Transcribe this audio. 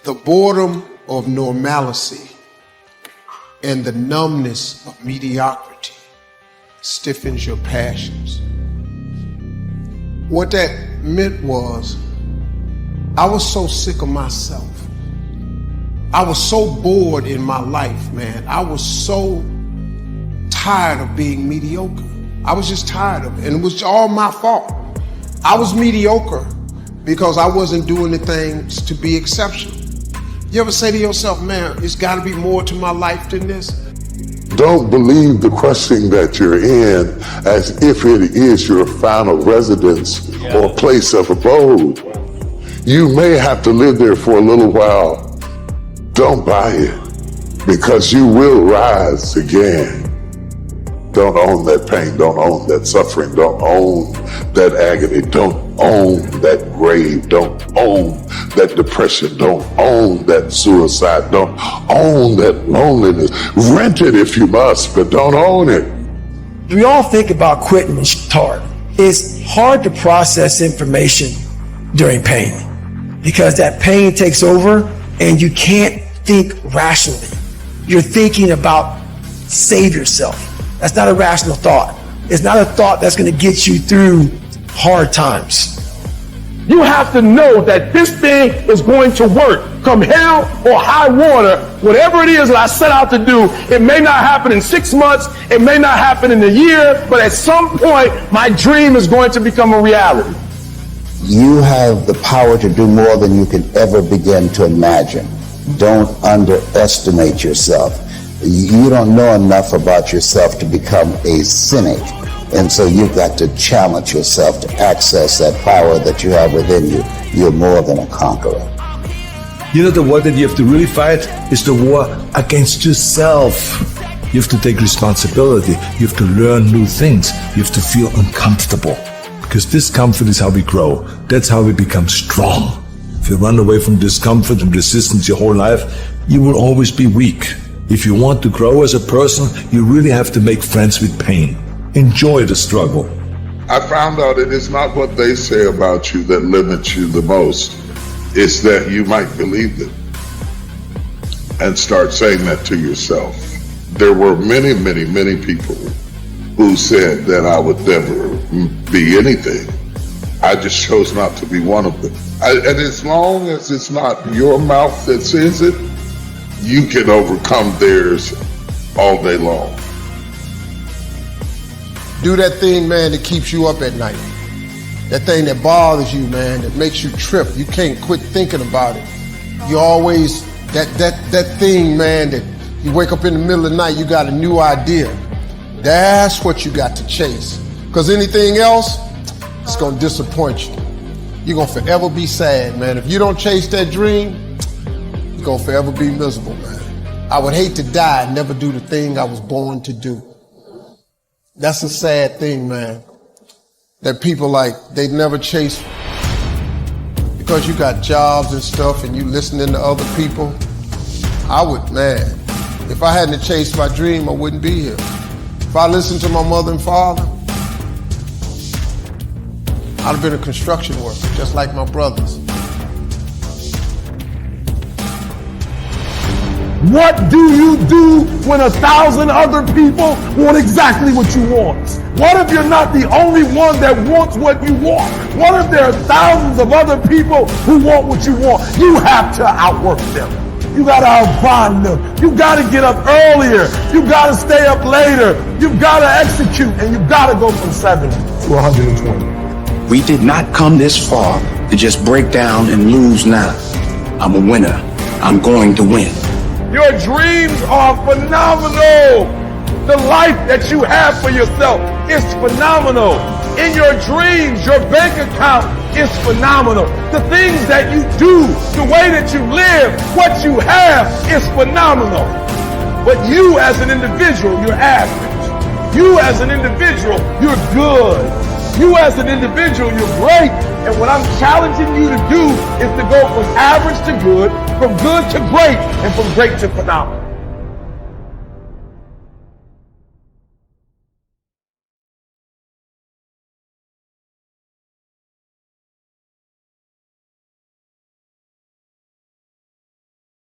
The boredom of normalcy and the numbness of mediocrity stiffens your passions. What that meant was, I was so sick of myself. I was so bored in my life, man. I was so tired of being mediocre. I was just tired of it, and it was all my fault. I was mediocre because I wasn't doing the things to be exceptional. You ever say to yourself, man, it's gotta be more to my life than this? Don't believe the crushing that you're in as if it is your final residence or place of abode. You may have to live there for a little while. Don't buy it, because you will rise again. Don't own that pain. Don't own that suffering. Don't own that agony. Don't own that grave. Don't own that depression. Don't own that suicide. Don't own that loneliness. Rent it if you must, but don't own it. We all think about quitting and it's hard. It's hard to process information during pain because that pain takes over and you can't think rationally. You're thinking about save yourself. That's not a rational thought. It's not a thought that's going to get you through hard times. You have to know that this thing is going to work. Come hell or high water, whatever it is that I set out to do, it may not happen in 6 months, it may not happen in a year, but at some point, my dream is going to become a reality. You have the power to do more than you can ever begin to imagine. Don't underestimate yourself. You don't know enough about yourself to become a cynic. And so you've got to challenge yourself to access that power that you have within you. You're more than a conqueror. You know, the war that you have to really fight is the war against yourself. You have to take responsibility. You have to learn new things. You have to feel uncomfortable. Because discomfort is how we grow. That's how we become strong. If you run away from discomfort and resistance your whole life, you will always be weak. If you want to grow as a person, you really have to make friends with pain. Enjoy the struggle. I found out it is not what they say about you that limits you the most. It's that you might believe it and start saying that to yourself. There were many, many, many people who said that I would never be anything. I just chose not to be one of them. And as long as it's not your mouth that says it, you can overcome theirs all day long. Do that thing, man, that keeps you up at night. That thing that bothers you, man, that makes you trip. You can't quit thinking about it. You always, that thing, man, that you wake up in the middle of the night, you got a new idea. That's what you got to chase. Because anything else, it's going to disappoint you. You're going to forever be sad, man. If you don't chase that dream, you're going to forever be miserable, man. I would hate to die and never do the thing I was born to do. That's a sad thing, man. That people like, they never chase. Because you got jobs and stuff and you listening to other people. I would, man, if I hadn't chased my dream, I wouldn't be here. If I listened to my mother and father, I'd have been a construction worker, just like my brothers. What do you do when 1,000 other people want exactly what you want? What if you're not the only one that wants what you want? What if there are thousands of other people who want what you want? You have to outwork them. You gotta outgrind them. You gotta get up earlier. You gotta stay up later. You gotta execute, and you gotta go from 70 to 120. We did not come this far to just break down and lose now. I'm a winner. I'm going to win. Your dreams are phenomenal. The life that you have for yourself is phenomenal. In your dreams, your bank account is phenomenal. The things that you do, the way that you live, what you have is phenomenal. But you as an individual, you're average. You as an individual, you're good. You as an individual, you're great. And what I'm challenging you to do is to go from average to good, from good to great, and from great to phenomenal.